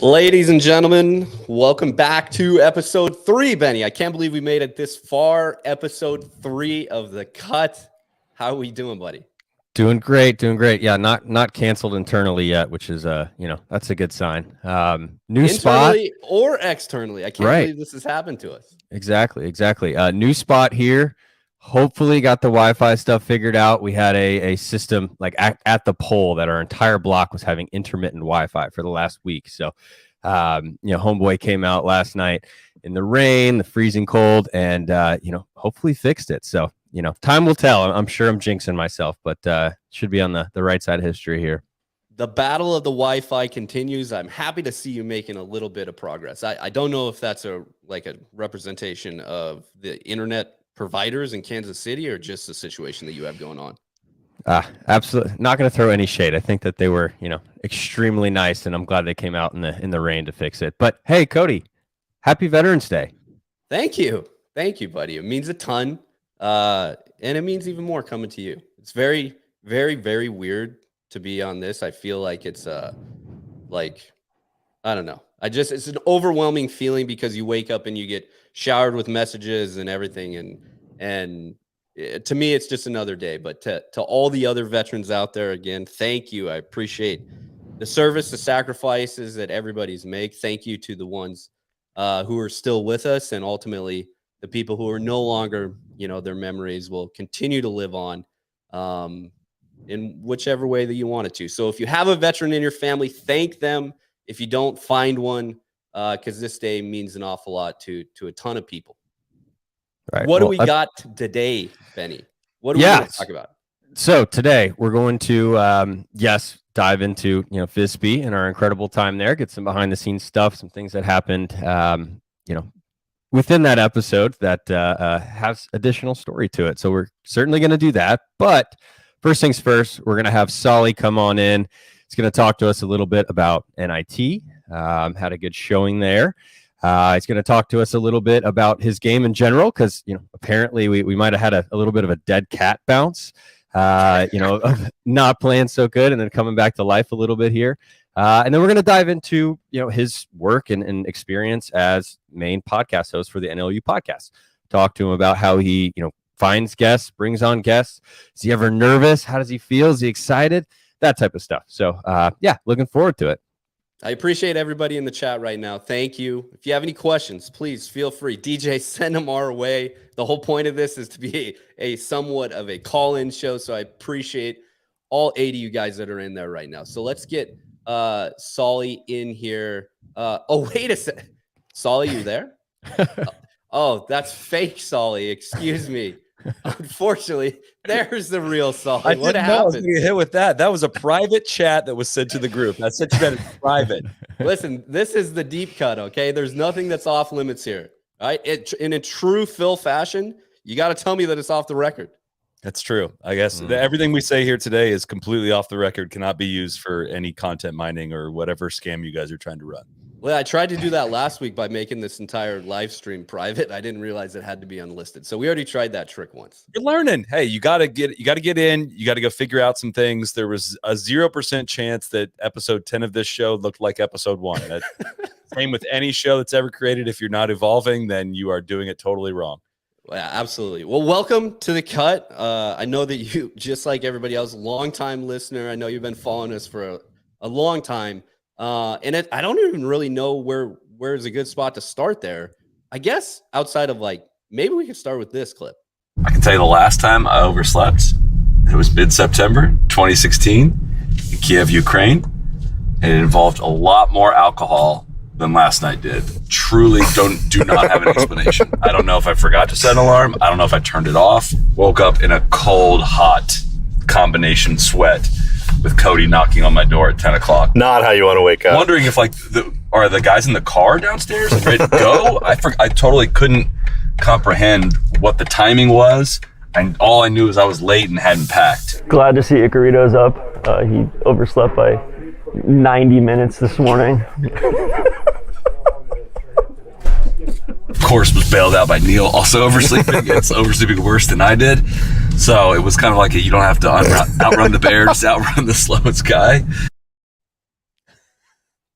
Ladies and gentlemen, welcome back to episode 3, Benny. I can't believe we made it this far. Episode 3 of The Cut. How are we doing, buddy? Doing great. Yeah, not canceled internally yet, which is that's a good sign. New spot or externally. I can't believe this has happened to us. Exactly. New spot here. Hopefully got the Wi-Fi stuff figured out. We had a system like at the pole that our entire block was having intermittent Wi-Fi for the last week. So, homeboy came out last night in the rain, the freezing cold, and hopefully fixed it. So, time will tell. I'm sure I'm jinxing myself, but should be on the right side of history here. The battle of the Wi-Fi continues. I'm happy to see you making a little bit of progress. I don't know if that's a representation of the internet providers in Kansas City or just the situation that you have going on. Absolutely not going to throw any shade. I think that they were, extremely nice, and I'm glad they came out in the rain to fix it. But hey, Cody, happy Veterans Day. Thank you, buddy. It means a ton, and it means even more coming to you. It's very, very, very weird to be on this. I feel like it's I don't know. It's an overwhelming feeling because you wake up and you get showered with messages and everything. And to me, it's just another day. But to all the other veterans out there, again, thank you. I appreciate the service, the sacrifices that everybody's make. Thank you to the ones who are still with us, and ultimately the people who are no longer, their memories will continue to live on in whichever way that you want it to. So if you have a veteran in your family, thank them. If you don't, find one, because this day means an awful lot to a ton of people. Right. What do we got today, Benny? What do we want to talk about? So today we're going to, dive into, Visby and our incredible time there, get some behind the scenes stuff, some things that happened, within that episode that has additional story to it. So we're certainly going to do that. But first things first, we're going to have Soly come on in. He's going to talk to us a little bit about NIT. Had a good showing there. He's going to talk to us a little bit about his game in general, because apparently we might have had a little bit of a dead cat bounce. Not playing so good and then coming back to life a little bit here. And then we're going to dive into his work and experience as main podcast host for the NLU Podcast. Talk to him about how he finds guests, brings on guests. Is he ever nervous? How does he feel? Is he excited? That type of stuff. So, looking forward to it. I appreciate everybody in the chat right now. Thank you. If you have any questions, please feel free. DJ, send them our way. The whole point of this is to be a somewhat of a call-in show, so I appreciate all 80 of you guys that are in there right now. So let's get Soly in here. Wait a second. Soly, you there? Oh, that's fake Soly. Excuse me. Unfortunately, there's the real Soly. I didn't know I was going to get hit with that. That was a private chat that was sent to the group. I sent you that in private. Listen, this is the deep cut, okay? There's nothing that's off limits here. All right? In a true Phil fashion, you got to tell me that it's off the record. That's true. I guess everything we say here today is completely off the record, cannot be used for any content mining or whatever scam you guys are trying to run. Well, I tried to do that last week by making this entire live stream private. I didn't realize it had to be unlisted. So we already tried that trick once. You're learning. Hey, you got to get in. You got to go figure out some things. There was a 0% chance that episode 10 of this show looked like episode 1. Same with any show that's ever created. If you're not evolving, then you are doing it totally wrong. Yeah, absolutely. Well, welcome to The Cut. I know that you, just like everybody else, long-time listener. I know you've been following us for a long time. I don't even really know where is a good spot to start there. I guess outside of maybe we could start with this clip. I can tell you the last time I overslept, it was mid-September 2016 in Kiev, Ukraine, and it involved a lot more alcohol than last night did. Truly do not have an explanation. I don't know if I forgot to set an alarm. I don't know if I turned it off. Woke up in a cold, hot combination sweat with Cody knocking on my door at 10 o'clock. Not how you want to wake up. Wondering if are the guys in the car downstairs ready to go? I totally couldn't comprehend what the timing was. And all I knew was I was late and hadn't packed. Glad to see Icarito's up. He overslept by 90 minutes this morning. Of course, was bailed out by Neil, also oversleeping. It's oversleeping worse than I did. So it was kind of like you don't have to outrun the bear, just outrun the slowest guy.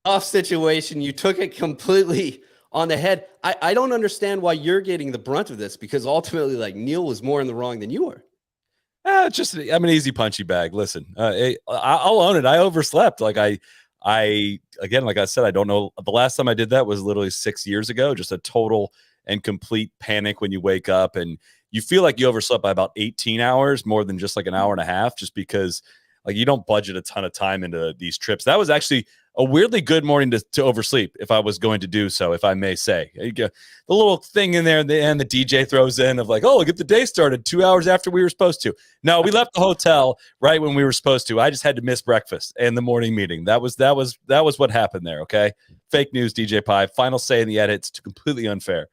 off situation. You took it completely on the head. I don't understand why you're getting the brunt of this, because ultimately, like, Neil was more in the wrong than you were. Just I'm an easy punchy bag. Listen, I'll own it. I overslept. Like I again, like I said, I don't know. The last time I did that was literally 6 years ago. Just a total and complete panic when you wake up and you feel like you overslept by about 18 hours, more than just like an hour and a half, just because like you don't budget a ton of time into these trips. That was actually a weirdly good morning to oversleep, if I was going to do so, if I may say. You get the little thing in there at the end, the DJ throws in of like, oh, get the day started 2 hours after we were supposed to. No, we left the hotel right when we were supposed to. I just had to miss breakfast and the morning meeting. That was what happened there. Okay, fake news, DJ Pie. Final say in the edit. It's completely unfair.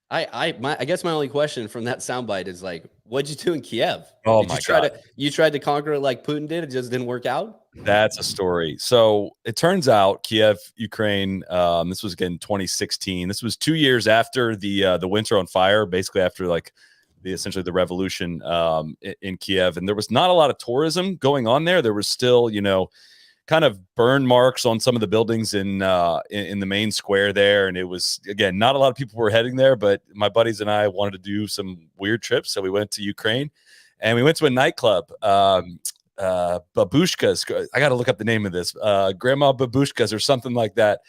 I guess my only question from that soundbite is like, what'd you do in Kiev? Oh Did my you try God. you tried to conquer it like Putin did? It just didn't work out. That's a story. So it turns out Kiev, Ukraine. This was again 2016. This was 2 years after the winter on fire, basically after like essentially the revolution in Kiev, and there was not a lot of tourism going on there. There was still, kind of burn marks on some of the buildings in the main square there, and it was again not a lot of people were heading there. But my buddies and I wanted to do some weird trips, so we went to Ukraine, and we went to a nightclub, Babushka's. I got to look up the name of this, Grandma Babushka's or something like that.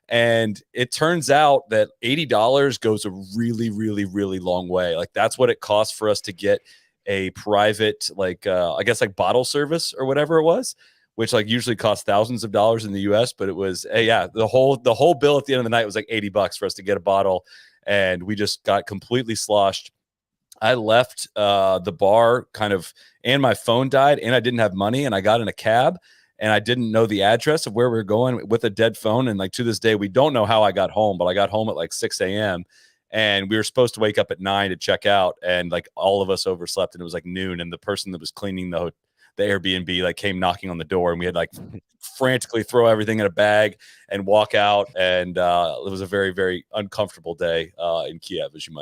And it turns out that $80 goes a really, really, really long way. Like that's what it cost for us to get a private, like I guess like bottle service or whatever it was, which like usually costs thousands of dollars in the US, but it was, the whole bill at the end of the night was like $80 for us to get a bottle. And we just got completely sloshed. I left the bar and my phone died and I didn't have money, and I got in a cab and I didn't know the address of where we were going with a dead phone. And like to this day, we don't know how I got home, but I got home at like 6 a.m. and we were supposed to wake up at 9 to check out. And like all of us overslept, and it was like noon. And the person that was cleaning the Airbnb like came knocking on the door, and we had like frantically throw everything in a bag and walk out. And it was a very, very uncomfortable day in Kiev, as you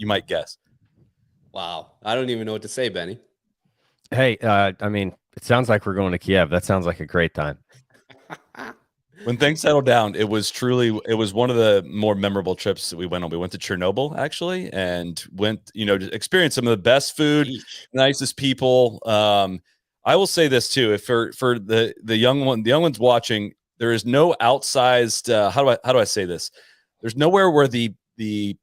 might guess. Wow, I don't even know what to say, Benny. Hey, I mean, it sounds like we're going to Kiev. That sounds like a great time. When things settled down, it was one of the more memorable trips that we went on. We went to Chernobyl actually, and went, to experience some of the best food, nicest people. I will say this too, if for the young ones watching, there is no outsized. How do I say this? There's nowhere where the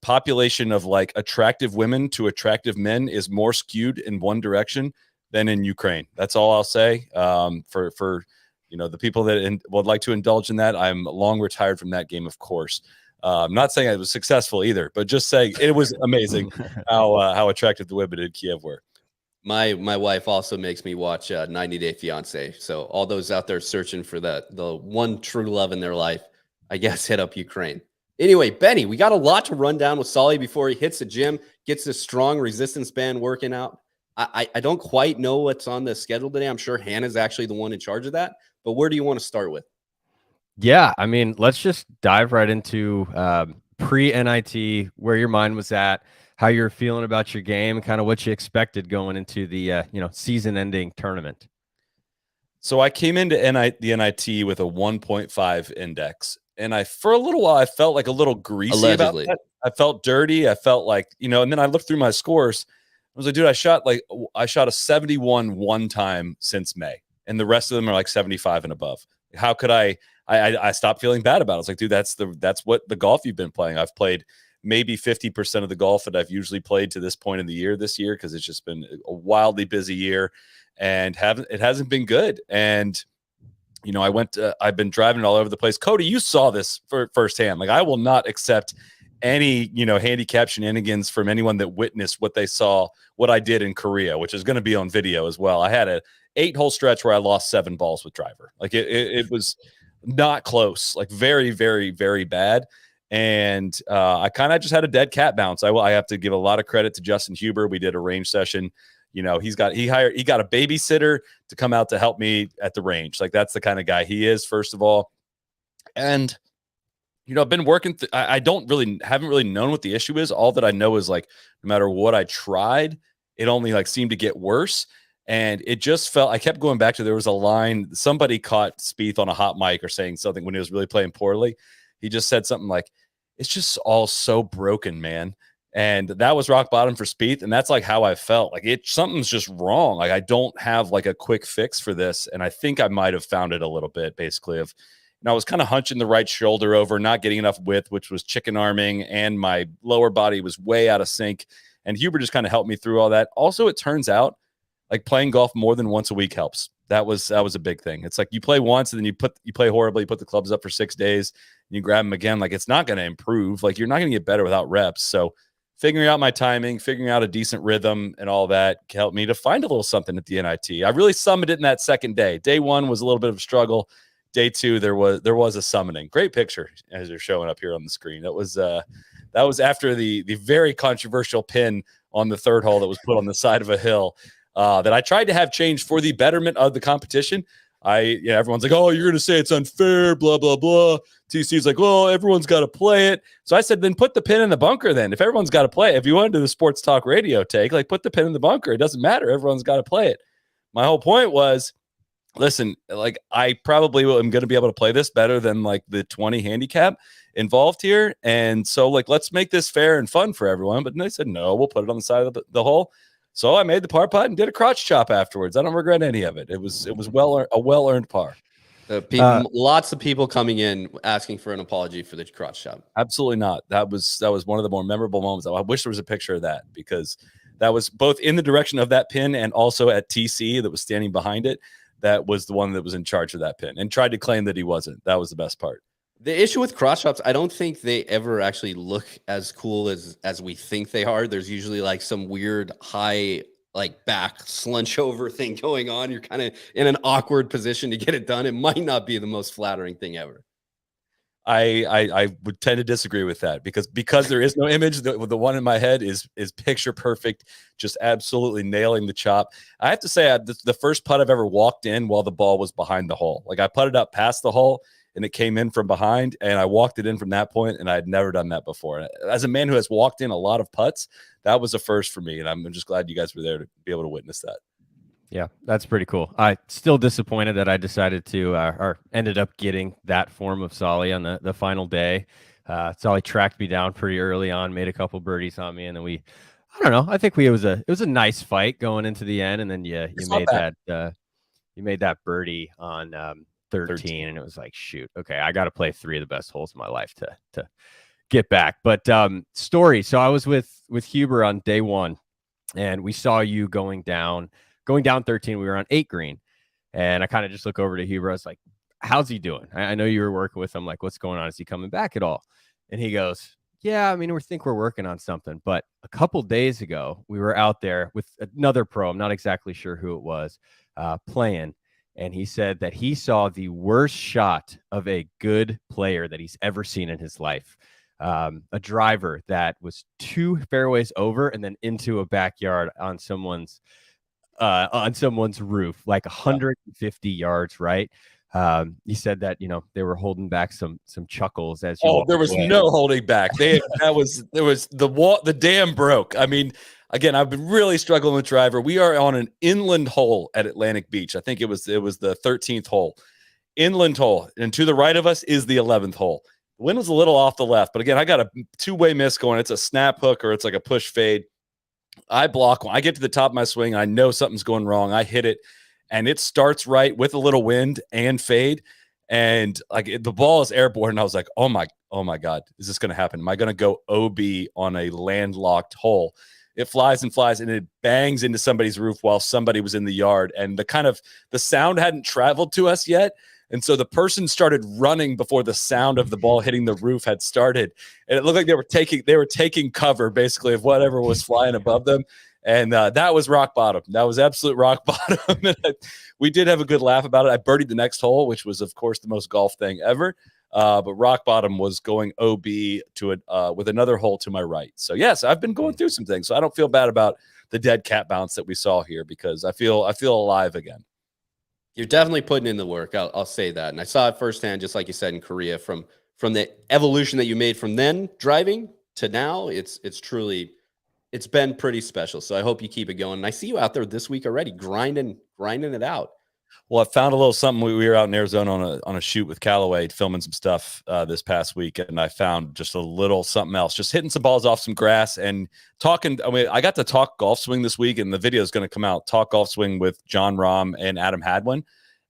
population of like attractive women to attractive men is more skewed in one direction than in Ukraine. That's all I'll say. For the people that would like to indulge in that, I'm long retired from that game, of course. I'm not saying I was successful either, but just saying it was amazing how attractive the women in Kiev were. My wife also makes me watch 90 Day Fiance. So all those out there searching for the one true love in their life, I guess hit up Ukraine. Anyway, Benny, we got a lot to run down with Soly before he hits the gym, gets this strong resistance band working out. I don't quite know what's on the schedule today. I'm sure Hannah's actually the one in charge of that. But where do you want to start with? Yeah, I mean, let's just dive right into pre-NIT, where your mind was at, how you're feeling about your game, kind of what you expected going into the season-ending tournament. So I came into the NIT with a 1.5 index, and for a little while I felt like a little greasy Allegedly. about that. I felt dirty. I felt like, and then I looked through my scores. I was like, dude, I shot a 71 one time since May, and the rest of them are like 75 and above. How could I stopped feeling bad about it. I was like, dude, that's what the golf you've been playing. I've played maybe 50% of the golf that I've usually played to this point in the year this year, because it's just been a wildly busy year, and it hasn't been good. And I've been driving all over the place. Cody, you saw this firsthand. Like, I will not accept any handicap shenanigans from anyone that witnessed what they saw, what I did in Korea, which is going to be on video as well. I had a 8-hole stretch where I lost 7 balls with driver. Like it was not close, like very, very, very bad. And I kind of just had a dead cat bounce. I have to give a lot of credit to Justin Huber. We did a range session. He got a babysitter to come out to help me at the range. Like, that's the kind of guy he is, first of all. And I've been working. I haven't really known what the issue is. All that I know is, like, no matter what I tried, it only like seemed to get worse. And it just felt, I kept going back to, there was a line, somebody caught Spieth on a hot mic or saying something when he was really playing poorly. He just said something like, it's just all so broken, man. And that was rock bottom for Spieth. And that's like how I felt. Like something's just wrong. Like I don't have like a quick fix for this. And I think I might have found it a little bit, basically, of, I was kind of hunching the right shoulder over, not getting enough width, which was chicken arming, and my lower body was way out of sync. And Huber just kind of helped me through all that. Also, it turns out, like, playing golf more than once a week helps. That was a big thing. It's like you play once and then you play horribly, you put the clubs up for 6 days, and you grab them again. Like, it's not going to improve. Like, you're not going to get better without reps. So figuring out my timing, figuring out a decent rhythm and all that helped me to find a little something at the NIT. I really summoned it in that second day. Day one was a little bit of a struggle. Day two, there was a summoning. Great picture as you're showing up here on the screen. That was after the very controversial pin on the third hole that was put on the side of a hill. That I tried to have changed for the betterment of the competition. Everyone's like, oh, you're going to say it's unfair, blah, blah, blah. TC's like, well, everyone's got to play it. So I said, then put the pin in the bunker then. If everyone's got to play it, if you want to do the sports talk radio take, like, put the pin in the bunker. It doesn't matter. Everyone's got to play it. My whole point was, listen, like, I probably am going to be able to play this better than like the 20 handicap involved here. And so, like, let's make this fair and fun for everyone. But they said, no, we'll put it on the side of the hole. So I made the par putt and did a crotch chop afterwards. I don't regret any of it. It was a well-earned par. Lots of people coming in asking for an apology for the crotch chop. Absolutely not. That was one of the more memorable moments. I wish there was a picture of that, because that was both in the direction of that pin and also at TC that was standing behind it. That was the one that was in charge of that pin and tried to claim that he wasn't. That was the best part. The issue with crotch chops, I don't think they ever actually look as cool as we think they are. There's usually like some weird high, like, back slunch over thing going on. You're kind of in an awkward position to get it done. It might not be the most flattering thing ever. I would tend to disagree with that, because there is no image. The one in my head is picture perfect, just absolutely nailing the chop. I have to say, the first putt I've ever walked in while the ball was behind the hole. Like, I putted up past the hole and it came in from behind, and I walked it in from that point, and I had never done that before. As a man who has walked in a lot of putts, that was a first for me, and I'm just glad you guys were there to be able to witness that. Yeah, that's pretty cool. I still disappointed that I decided to or ended up getting that form of Soly on the final day. Soly tracked me down pretty early on, made a couple birdies on me, and then I don't know. I think it was a nice fight going into the end, and then you made that birdie on 13, and it was like, shoot, okay, I got to play 3 of the best holes of my life to get back. But story. So I was with Huber on day one, and we saw you going down 13. We were on 8 green, and I kind of just look over to Huber. I was like, how's he doing? I know you were working with him. Like, what's going on? Is he coming back at all? And he goes, yeah, I mean, we think we're working on something. But a couple days ago, we were out there with another pro. I'm not exactly sure who it was, playing. And he said that he saw the worst shot of a good player that he's ever seen in his life. A driver that was 2 fairways over and then into a backyard on someone's roof, like 150 yards, right? He said that, they were holding back some chuckles as you there was no holding back. The dam broke. I mean, again, I've been really struggling with driver. We are on an inland hole at Atlantic Beach. I think it was the 13th hole, inland hole, and to the right of us is the 11th hole. The wind was a little off the left, but again, I got a 2-way miss going. It's a snap hook or it's like a push fade. I block one. I get to the top of my swing. I know something's going wrong. I hit it, and it starts right with a little wind and fade, and like the ball is airborne. And I was like, oh my God, is this going to happen? Am I going to go OB on a landlocked hole? It flies and flies, and it bangs into somebody's roof while somebody was in the yard, and the sound hadn't traveled to us yet. And so the person started running before the sound of the ball hitting the roof had started. And it looked like they were taking cover, basically, of whatever was flying above them. And that was rock bottom. That was absolute rock bottom. And we did have a good laugh about it. I birdied the next hole, which was, of course, the most golf thing ever. But rock bottom was going OB with another hole to my right. So, yes, I've been going through some things. So I don't feel bad about the dead cat bounce that we saw here, because I feel alive again. You're definitely putting in the work. I'll say that. And I saw it firsthand, just like you said, in Korea, from the evolution that you made from then driving to now. It's truly it's been pretty special. So I hope you keep it going. And I see you out there this week already grinding it out. Well, I found a little something. We were out in Arizona on a shoot with Callaway, filming some stuff this past week, and I found just a little something else, just hitting some balls off some grass and talking. I mean, I got to talk golf swing this week, and the video is going to come out. Talk golf swing with John Rahm and Adam Hadwin.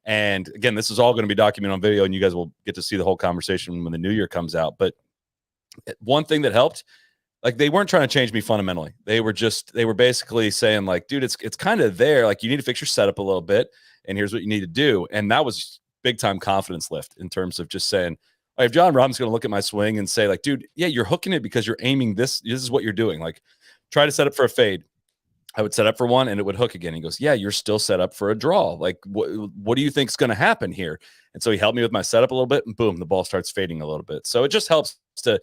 And again, this is all going to be documented on video, and you guys will get to see the whole conversation when the new year comes out. But one thing that helped, like, they weren't trying to change me fundamentally. They were basically saying, like, dude, it's kind of there. Like, you need to fix your setup a little bit, and here's what you need to do. And that was big time confidence lift in terms of just saying, like, if John Rahm's going to look at my swing and say, like, dude, yeah, you're hooking it because you're aiming this. This is what you're doing. Like, try to set up for a fade. I would set up for one and it would hook again. He goes, yeah, you're still set up for a draw. Like, what do you think is going to happen here? And so he helped me with my setup a little bit, and boom, the ball starts fading a little bit. So it just helps to,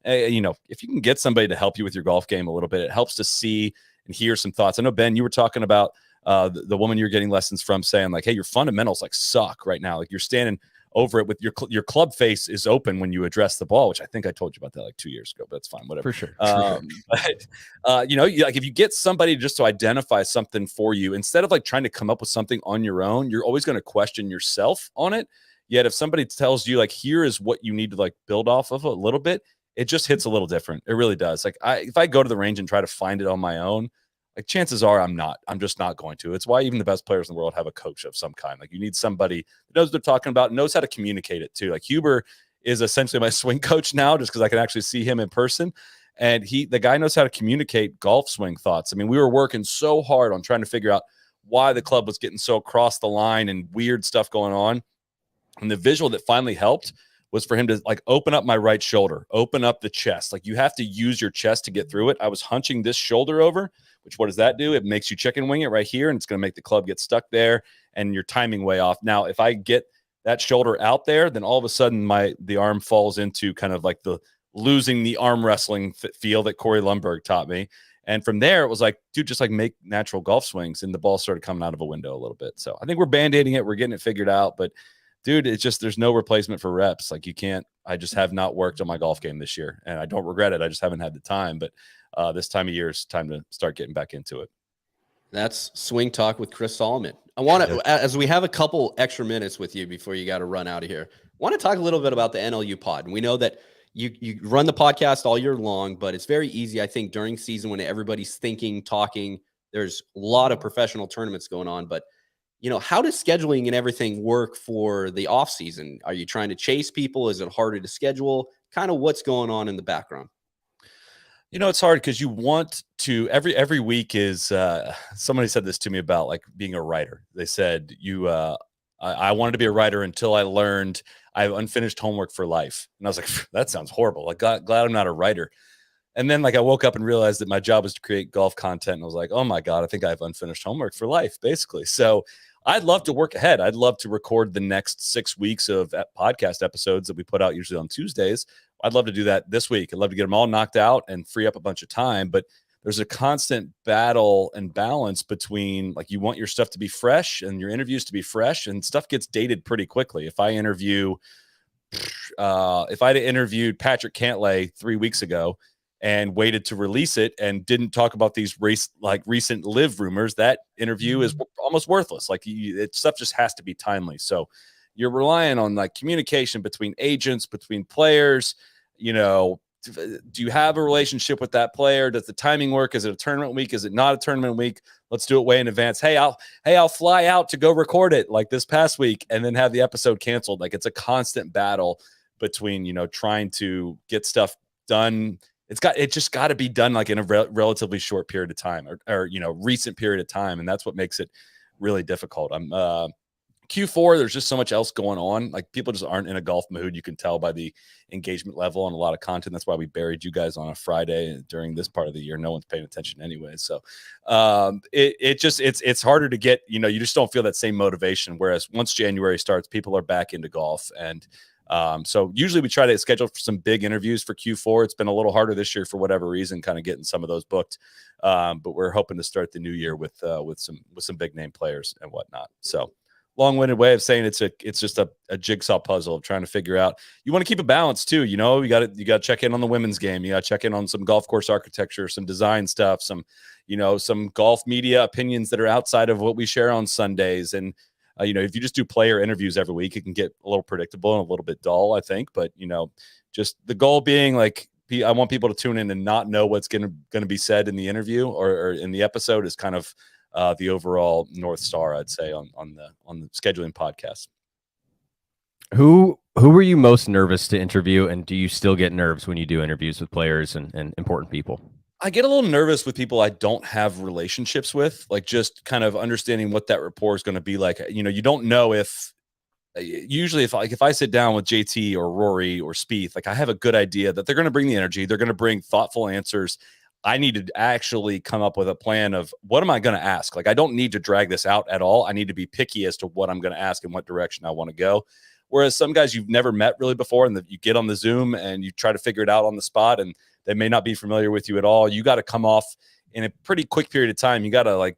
you know, if you can get somebody to help you with your golf game a little bit, it helps to see and hear some thoughts. I know, Ben, you were talking about the woman you're getting lessons from saying, like, hey, your fundamentals like suck right now. Like, you're standing over it with your club face is open when you address the ball, which I think I told you about that like 2 years ago, but that's fine, whatever. For sure. But you know, like, if you get somebody just to identify something for you, instead of like trying to come up with something on your own, you're always going to question yourself on it. Yet if somebody tells you, like, here is what you need to like build off of a little bit, it just hits a little different. It really does. Like, if I go to the range and try to find it on my own, like, chances are I'm just not going to. It's why even the best players in the world have a coach of some kind. Like, you need somebody that knows what they're talking about, knows how to communicate it too. Like, Huber is essentially my swing coach now, just because I can actually see him in person. And the guy knows how to communicate golf swing thoughts. I mean, we were working so hard on trying to figure out why the club was getting so across the line and weird stuff going on. And the visual that finally helped was for him to like open up my right shoulder, open up the chest. Like, you have to use your chest to get through it. I was hunching this shoulder over, which what does that do? It makes you chicken wing it right here, and it's going to make the club get stuck there and your timing way off. Now, if I get that shoulder out there, then all of a sudden the arm falls into kind of like the losing the arm wrestling feel that Corey Lundberg taught me. And from there, it was like, dude, just like make natural golf swings, and the ball started coming out of a window a little bit. So I think we're band-aiding it. We're getting it figured out, but dude, it's just, there's no replacement for reps. Like, you can't, I just have not worked on my golf game this year, and I don't regret it. I just haven't had the time, but this time of year is time to start getting back into it. That's Swing Talk with Chris Solomon. I want to, as we have a couple extra minutes with you before you got to run out of here, I want to talk a little bit about the NLU pod. And we know that you run the podcast all year long, but it's very easy, I think, during season when everybody's thinking, talking, there's a lot of professional tournaments going on, but you know, how does scheduling and everything work for the off season? Are you trying to chase people? Is it harder to schedule? Kind of what's going on in the background? You know, it's hard because you want to every week is somebody said this to me about like being a writer. They said I wanted to be a writer until I learned I have unfinished homework for life. And I was like, that sounds horrible. Like, glad I'm not a writer. And then like I woke up and realized that my job was to create golf content. And I was like, oh my God, I think I have unfinished homework for life, basically. So I'd love to work ahead. I'd love to record the next 6 weeks of podcast episodes that we put out usually on Tuesdays. I'd love to do that this week. I'd love to get them all knocked out and free up a bunch of time. But there's a constant battle and balance between like, you want your stuff to be fresh and your interviews to be fresh, and stuff gets dated pretty quickly. If I'd interviewed Patrick Cantlay 3 weeks ago and waited to release it and didn't talk about these recent live rumors, that interview is almost worthless. Like, stuff just has to be timely. So you're relying on like communication between agents, between players. You know, do you have a relationship with that player? Does the timing work? Is it a tournament week? Is it not a tournament week? Let's do it way in advance. Hey, I'll fly out to go record it like this past week and then have the episode canceled. Like, it's a constant battle between, you know, trying to get stuff done. It just got to be done like in a relatively short period of time or, you know, recent period of time. And that's what makes it really difficult. Q4, there's just so much else going on. Like, people just aren't in a golf mood. You can tell by the engagement level and a lot of content. That's why we buried you guys on a Friday during this part of the year. No one's paying attention anyway. So it's harder to get, you know, you just don't feel that same motivation. Whereas once January starts, people are back into golf. And so usually we try to schedule for some big interviews for Q4. It's been a little harder this year for whatever reason, kind of getting some of those booked. But we're hoping to start the new year with some big name players and whatnot. So long-winded way of saying it's just a jigsaw puzzle of trying to figure out. You want to keep a balance too. You got to check in on the women's game. You got to check in on some golf course architecture, some design stuff, some golf media opinions that are outside of what we share on Sundays. And if you just do player interviews every week, it can get a little predictable and a little bit dull, I think. But just the goal being like, I want people to tune in and not know what's going to be said in the interview or in the episode is kind of the overall North Star, I'd say, on the scheduling podcast. Who were you most nervous to interview, and do you still get nerves when you do interviews with players and important people? I get a little nervous with people I don't have relationships with, like just kind of understanding what that rapport is going to be like. You don't know if I sit down with JT or Rory or Spieth, like I have a good idea that they're going to bring the energy, they're going to bring thoughtful answers. I need to actually come up with a plan of what am I going to ask? Like, I don't need to drag this out at all. I need to be picky as to what I'm going to ask and what direction I want to go. Whereas some guys you've never met really before, and you get on the Zoom and you try to figure it out on the spot, and they may not be familiar with you at all. You got to come off in a pretty quick period of time. You got to like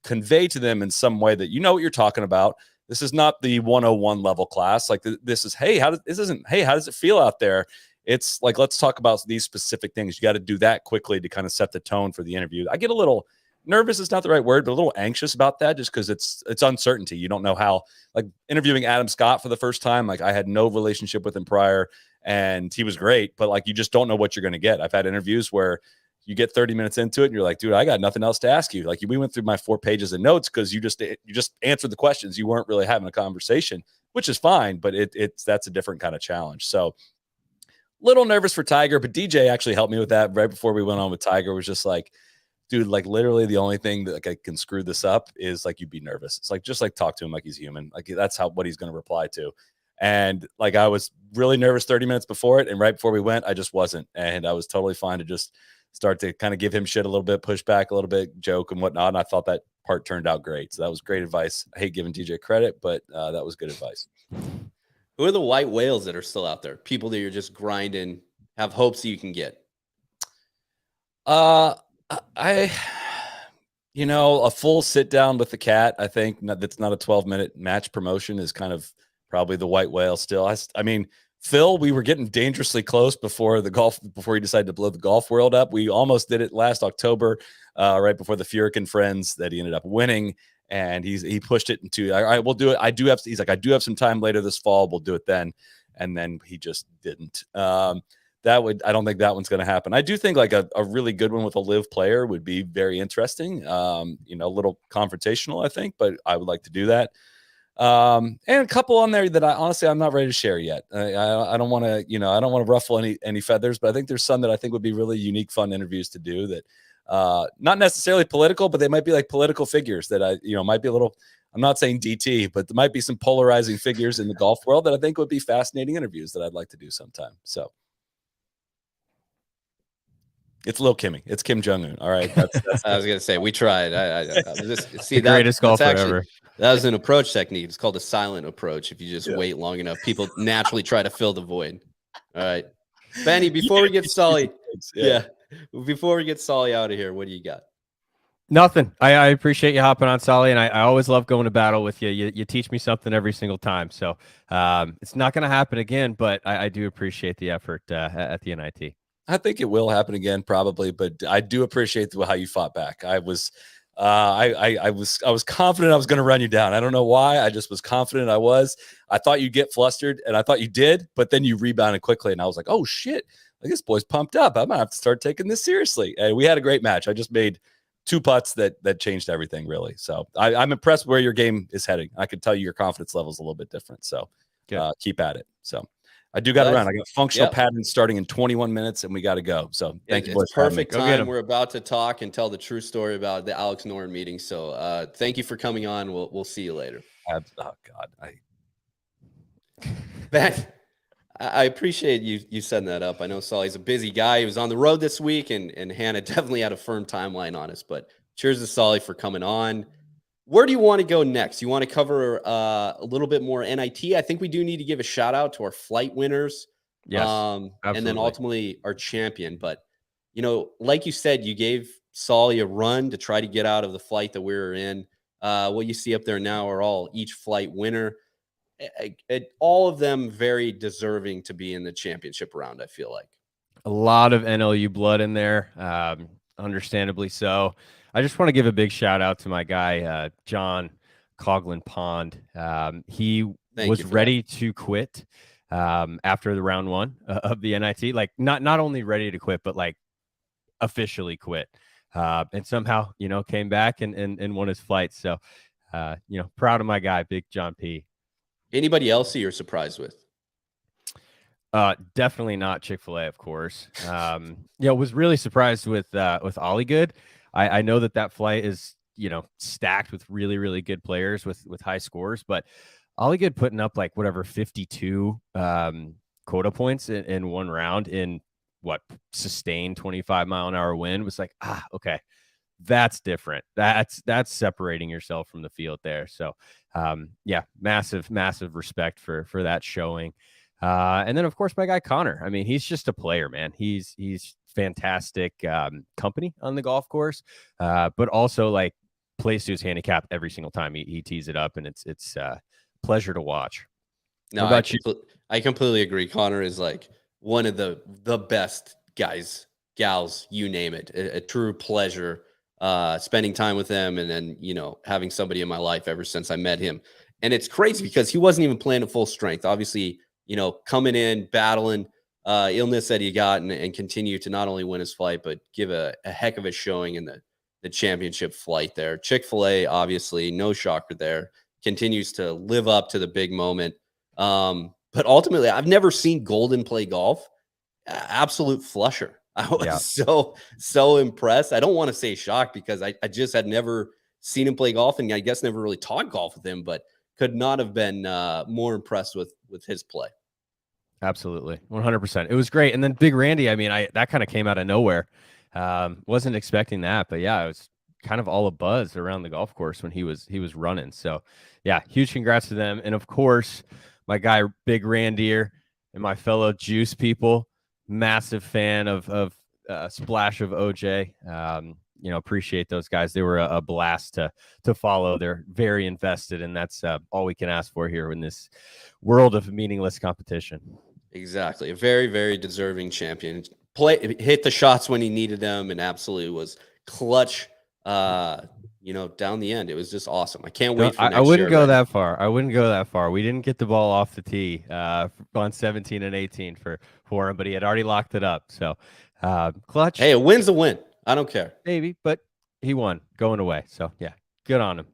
convey to them in some way that you know what you're talking about. This is not the 101 level class. Like this is, hey, how does it feel out there? It's like, let's talk about these specific things. You got to do that quickly to kind of set the tone for the interview. I get a little nervous, is not the right word, but a little anxious about that just because it's uncertainty. You don't know how, like interviewing Adam Scott for the first time, like I had no relationship with him prior and he was great, but like you just don't know what you're going to get. I've had interviews where you get 30 minutes into it and you're like, dude, I got nothing else to ask you. Like we went through my 4 pages of notes because you just answered the questions. You weren't really having a conversation, which is fine, but that's a different kind of challenge. So little nervous for Tiger, but DJ actually helped me with that right before we went on with Tiger. Was just like, dude, like literally the only thing that like I can screw this up is like you'd be nervous. It's like just like talk to him like he's human. Like that's what he's going to reply to. And like I was really nervous 30 minutes before it, and right before we went, I just wasn't. And I was totally fine to just start to kind of give him shit a little bit, push back a little bit, joke and whatnot. And I thought that part turned out great. So that was great advice. I hate giving DJ credit, but that was good advice. Who are the white whales that are still out there? People that you're just grinding, have hopes that you can get? A full sit down with the cat, I think that's not a 12-minute match promotion is kind of probably the white whale still. I mean, Phil, we were getting dangerously close before he decided to blow the golf world up. We almost did it last October, right before the Furican Friends that he ended up winning. And he pushed it into, all right, we'll do it. He's like, I do have some time later this fall. We'll do it then. And then he just didn't. I don't think that one's going to happen. I do think like a really good one with a live player would be very interesting. A little confrontational, I think, but I would like to do that. And a couple on there that I'm not ready to share yet. I don't want to, ruffle any feathers, but I think there's some that I think would be really unique, fun interviews to do that, not necessarily political, but they might be like political figures that might be a little, I'm not saying DT, but there might be some polarizing figures in the golf world that I think would be fascinating interviews that I'd like to do sometime. So it's Lil Kimmy. It's Kim Jong-un. All right. That's I was going to say, we tried. I just see the greatest golfer ever. That was an approach technique. It's called a silent approach. If you just wait long enough, people naturally try to fill the void. All right. Benny, before we get Sully, before we get Sully out of here, what do you got? Nothing. I appreciate you hopping on, Soly, and I always love going to battle with you. You teach me something every single time. So it's not going to happen again, but I do appreciate the effort at the NIT. I think it will happen again, probably, but I do appreciate how you fought back. I was confident I was going to run you down. I don't know why. I just was confident I thought you'd get flustered, and I thought you did, but then you rebounded quickly, and I was like, oh, shit. Like, this boy's pumped up. I might have to start taking this seriously. And we had a great match. I just made 2 putts that changed everything, really. So I'm impressed where your game is heading. I can tell you your confidence level is a little bit different. So keep at it. So I do got to run. I got functional patterns starting in 21 minutes, and we got to go. So thank you, boys. Perfect time. We're about to talk and tell the true story about the Alex Noren meeting. So thank you for coming on. We'll see you later. Oh God, Ben, I appreciate you setting that up. I know Sully's a busy guy. He was on the road this week, and Hannah definitely had a firm timeline on us. But cheers to Sully for coming on. Where do you want to go next? You want to cover a little bit more NIT? I think we do need to give a shout out to our flight winners. Yes, and then ultimately our champion. But, like you said, you gave Soly a run to try to get out of the flight that we were in. what you see up there now are all each flight winner. All of them very deserving to be in the championship round, I feel like. A lot of NLU blood in there, understandably so. I just want to give a big shout out to my guy, John Coughlin Pond. He was ready to quit after the round one of the NIT. Like not only ready to quit, but like officially quit. And somehow, came back and won his flight. So, proud of my guy, Big John P. Anybody else that you're surprised with? Definitely not Chick-fil-A, of course. Was really surprised with Ollie Good. I know that flight is, stacked with really, really good players with high scores, but Ollie Good putting up like whatever 52 quota points in one round in sustained 25-mile-an-hour wind was like, okay, that's different. That's separating yourself from the field there. So, massive respect for that showing. And then of course my guy Connor. I mean, he's just a player, man. He's fantastic company on the golf course, but also like plays to his handicap every single time he tees it up, and it's pleasure to watch. No, I completely agree. Connor is like one of the best guys, gals, you name it. A true pleasure spending time with him, and then having somebody in my life ever since I met him. And it's crazy because he wasn't even playing at full strength. Obviously, coming in, battling illness that he got, and continue to not only win his flight, but give a heck of a showing in the championship flight there. Chick-fil-A, obviously, no shocker there, continues to live up to the big moment. But ultimately, I've never seen Golden play golf. Absolute flusher. I was so impressed. I don't want to say shocked because I just had never seen him play golf, and I guess never really taught golf with him, but could not have been more impressed with his play. Absolutely. 100%. It was great. And then Big Randy, I mean, that kind of came out of nowhere. Wasn't expecting that, but yeah, it was kind of all a buzz around the golf course when he was running. So yeah, huge congrats to them. And of course, my guy, Big Randier, and my fellow Juice people, massive fan of Splash of OJ. Appreciate those guys. They were a blast to follow. They're very invested, and that's all we can ask for here in this world of meaningless competition. Exactly. A very, very deserving champion. Hit the shots when he needed them, and absolutely was clutch, down the end. It was just awesome. I can't wait for next year. I wouldn't go that far. I wouldn't go that far. We didn't get the ball off the tee on 17 and 18 for him, but he had already locked it up. So clutch. Hey, a win's a win. I don't care. Maybe, but he won going away. So yeah, good on him.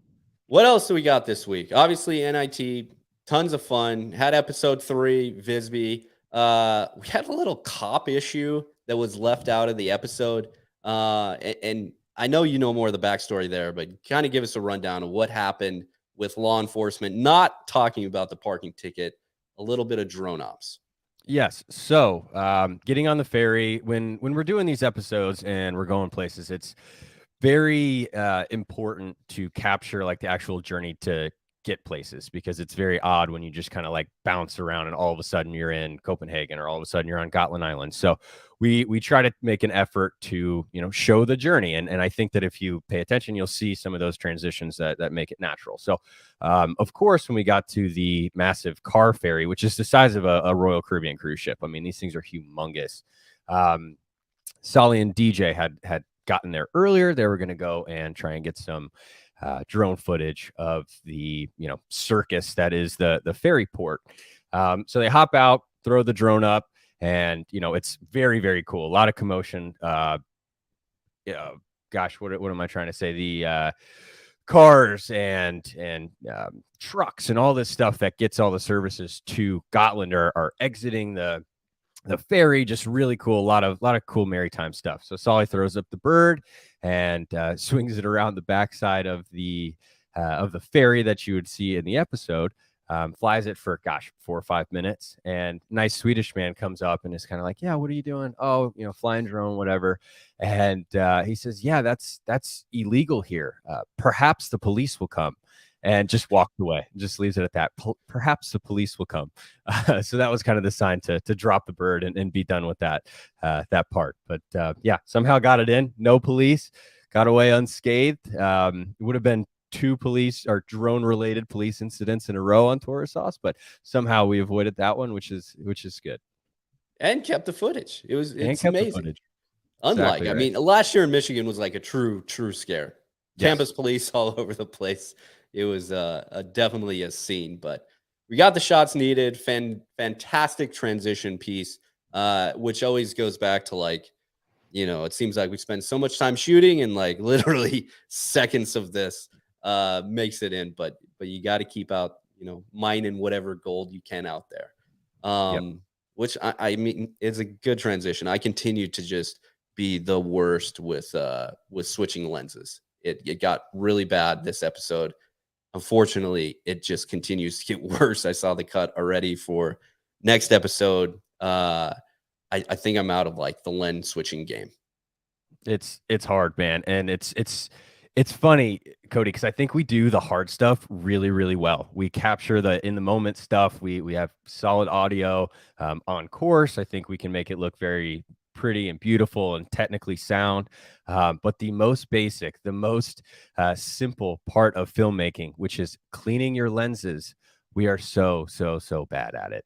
What else do we got this week? Obviously, NIT, tons of fun. Had episode 3, Visby. We had a little cop issue that was left out of the episode. And I know you know more of the backstory there, but kind of give us a rundown of what happened with law enforcement, not talking about the parking ticket, a little bit of drone ops. Yes. So getting on the ferry, when we're doing these episodes and we're going places, it's very important to capture like the actual journey to get places, because it's very odd when you just kind of like bounce around and all of a sudden you're in Copenhagen or all of a sudden you're on Gotland Island. So we try to make an effort to, show the journey. And I think that if you pay attention, you'll see some of those transitions that make it natural. So, of course, when we got to the massive car ferry, which is the size of a Royal Caribbean cruise ship, I mean, these things are humongous. Soly and DJ had gotten there earlier. They were going to go and try and get some drone footage of the circus that is the ferry port. So they hop out, throw the drone up, and it's very, very cool. A lot of commotion. Gosh, what am I trying to say? The cars and trucks and all this stuff that gets all the services to Gotland are exiting the ferry. Just really cool. A lot of cool maritime stuff. So Soly throws up the bird and swings it around the backside of the ferry that you would see in the episode. Flies it for 4 or 5 minutes, and nice Swedish man comes up and is kind of like, yeah, what are you doing? Oh, flying drone, whatever. And he says, yeah, that's illegal here. Perhaps the police will come. And just walked away. Just leaves it at that. Perhaps the police will come. So that was kind of the sign to drop the bird and be done with that part. But somehow got it in. No police. Got away unscathed. It would have been 2 police or drone related police incidents in a row on Torres Sauce, but somehow we avoided that one, which is good. And kept the footage. It's Kept amazing. the footage. Unlike, Exactly I right. mean, last year in Michigan was like a true scare. Yes. Campus police all over the place. It was definitely a scene, but we got the shots needed. Fantastic transition piece, which always goes back to like, it seems like we spend so much time shooting and like literally seconds of this makes it in, but you got to keep out, mining whatever gold you can out there. Which I mean, is a good transition. I continue to just be the worst with switching lenses. It got really bad this episode. Unfortunately, it just continues to get worse. I saw the cut already for next episode. I think I'm out of like the lens switching game. It's hard, man. And it's funny, Cody, because I think we do the hard stuff really, really well. We capture the in the moment stuff. We have solid audio on course. I think we can make it look very pretty and beautiful and technically sound. But the most basic, the most simple part of filmmaking, which is cleaning your lenses, we are so bad at it.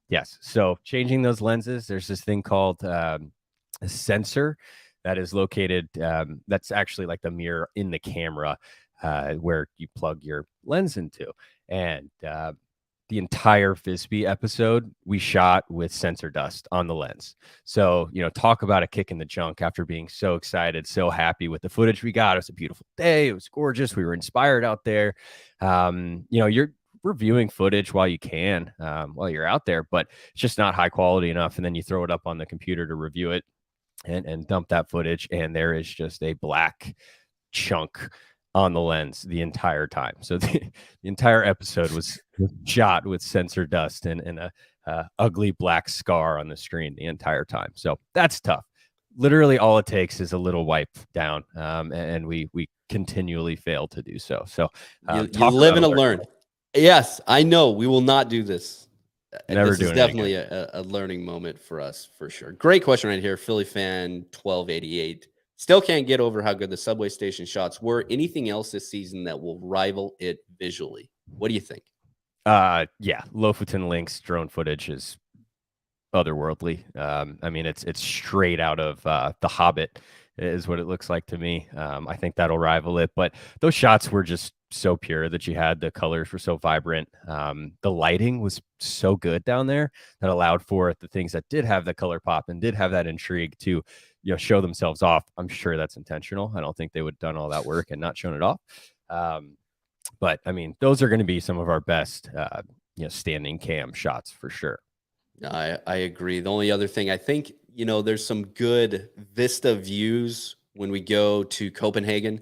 Yes. So changing those lenses, there's this thing called a sensor that is located. That's actually like the mirror in the camera where you plug your lens into. And the entire Visby episode we shot with sensor dust on the lens. So, talk about a kick in the junk after being so excited, so happy with the footage we got. It was a beautiful day. It was gorgeous. We were inspired out there. You're reviewing footage while you can, while you're out there, but it's just not high quality enough. And then you throw it up on the computer to review it and dump that footage. And there is just a black chunk on the lens the entire time. So the entire episode was shot with sensor dust and a ugly black scar on the screen the entire time. So that's tough. Literally all it takes is a little wipe down, and we continually fail to do so. So you live and learn. Yes, I know we will not do this. Never this do is definitely a learning moment for us, for sure. Great question right here. Philly fan 1288. Still can't get over how good the subway station shots were. Anything else this season that will rival it visually? What do you think? Yeah, Lofoten Link's drone footage is otherworldly. I mean, it's straight out of The Hobbit is what it looks like to me. I think that'll rival it. But those shots were just so pure that you had. The colors were so vibrant. The lighting was so good down there that allowed for the things that did have the color pop and did have that intrigue to show themselves off. I'm sure that's intentional. I don't think they would have done all that work and not shown it off. But I mean, those are going to be some of our best, standing cam shots for sure. I agree. The only other thing I think, there's some good vista views when we go to Copenhagen,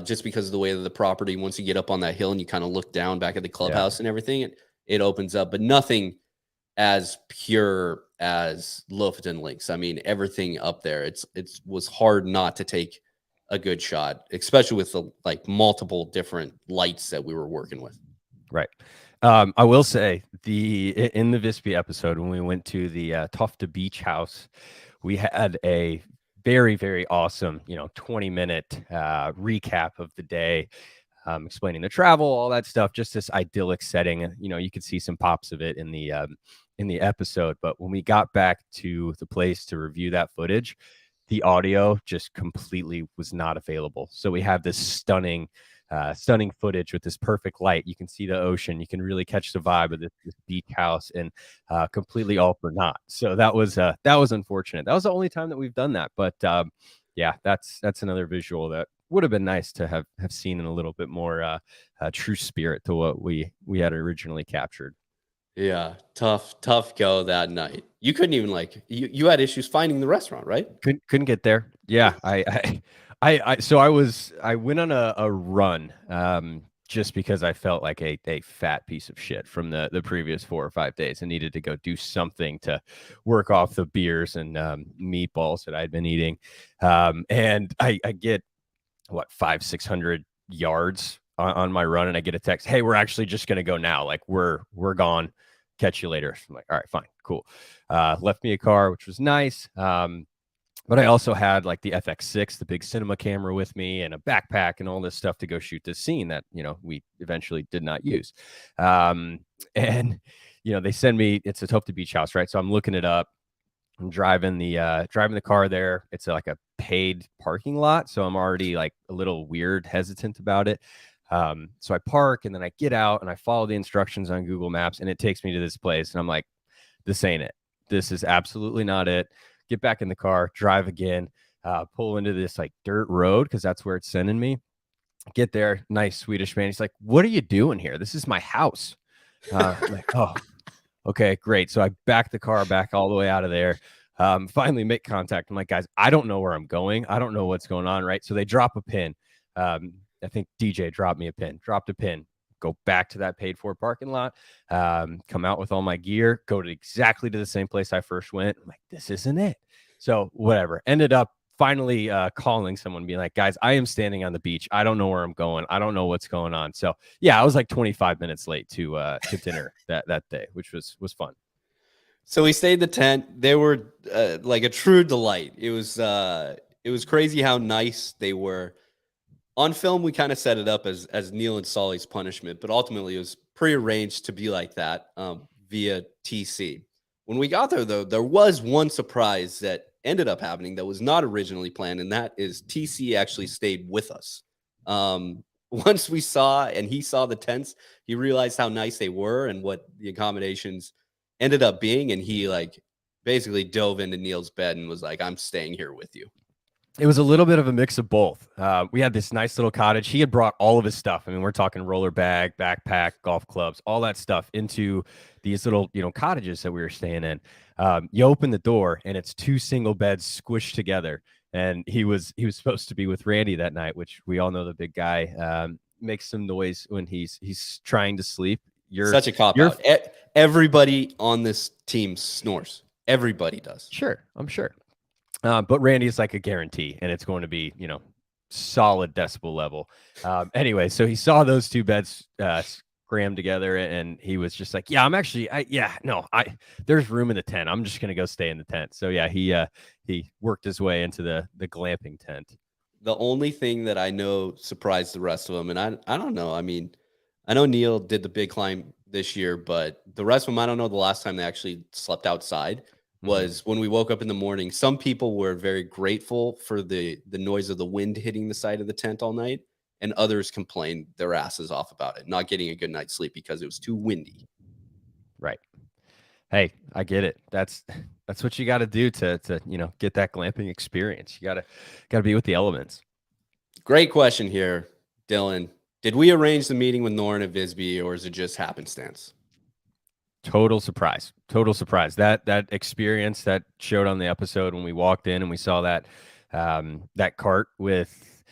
just because of the way of the property. Once you get up on that hill and you kind of look down back at the clubhouse and everything, it opens up, but nothing as pure as Lofoten Links. I mean, everything up there, it was hard not to take a good shot, especially with the multiple different lights that we were working with. Right. I will say in the Visby episode, when we went to the Tofte Beach House, we had a very, very awesome, 20-minute recap of the day, explaining the travel, all that stuff, just this idyllic setting. And, you could see some pops of it in the episode. But when we got back to the place to review that footage, the audio just completely was not available. So we have this stunning footage with this perfect light. You can see the ocean. You can really catch the vibe of this beach house, and completely all for naught. So that was unfortunate. That was the only time that we've done that. But that's another visual that would have been nice to have seen in a little bit more true spirit to what we had originally captured. Yeah, tough go that night. You couldn't even you had issues finding the restaurant, right? Couldn't get there. Yeah, I went on a run just because I felt like a fat piece of shit from the previous 4 or 5 days and needed to go do something to work off the beers and meatballs that I'd been eating. And I get 500-600 yards on my run, and I get a text, "Hey, we're actually just gonna go now. We're gone. Catch you later." So I'm like, all right, fine, cool. Left me a car, which was nice. But I also had like the FX6, the big cinema camera with me, and a backpack and all this stuff to go shoot this scene that, we eventually did not use. And, they send me, it's a Tofta Beach house, right? So I'm looking it up. I'm driving the car there. It's like a paid parking lot. So I'm already like a little weird, hesitant about it. So I park and then I get out and I follow the instructions on Google Maps and it takes me to this place. And I'm like, this ain't it. This is absolutely not it. Get back in the car, drive again, pull into this like dirt road because that's where it's sending me. Get there, nice Swedish man. He's like, what are you doing here? This is my house. I'm like, oh, okay, great. So I back the car back all the way out of there. Finally make contact. I'm like, guys, I don't know where I'm going. I don't know what's going on, right? So they drop a pin. I think DJ dropped me a pin, dropped a pin, go back to that paid for parking lot, come out with all my gear, go to exactly to the same place I first went. I'm like, this isn't it. So whatever. Ended up finally calling someone, being like, guys, I am standing on the beach. I don't know where I'm going. I don't know what's going on. So yeah, I was like 25 minutes late to dinner that day, which was fun. So we stayed in the tent. They were like a true delight. It was crazy how nice they were. On film, we kind of set it up as Neil and Sully's punishment, but ultimately it was prearranged to be like that via TC. When we got there, though, there was one surprise that ended up happening that was not originally planned, and that is TC actually stayed with us. Once we saw and he saw the tents, he realized how nice they were and what the accommodations ended up being, and he like basically dove into Neil's bed and was like, I'm staying here with you. It was a little bit of a mix of both. We had this nice little cottage. He had brought all of his stuff. I mean, we're talking roller bag, backpack, golf clubs, all that stuff into these little, cottages that we were staying in. You open the door and it's two single beds squished together. And he was supposed to be with Randy that night, which we all know the big guy makes some noise when he's trying to sleep. You're such a cop out. Everybody on this team snores. Everybody does. Sure, I'm sure. But Randy is like a guarantee, and it's going to be, solid decibel level. Anyway, so he saw those two beds crammed together, and he was just like, "Yeah, I'm actually, there's room in the tent. I'm just gonna go stay in the tent." So yeah, he worked his way into the glamping tent. The only thing that I know surprised the rest of them, and I don't know. I mean, I know Neil did the big climb this year, but the rest of them, I don't know the last time they actually slept outside. Was when we woke up in the morning. Some people were very grateful for the noise of the wind hitting the side of the tent all night, and others complained their asses off about it, not getting a good night's sleep because it was too windy. Right. Hey, I get it. That's what you got to do to get that glamping experience. You gotta be with the elements. Great question here, Dylan. Did we arrange the meeting with Noren at Visby, or is it just happenstance? Total surprise. That experience that showed on the episode when we walked in and we saw that cart with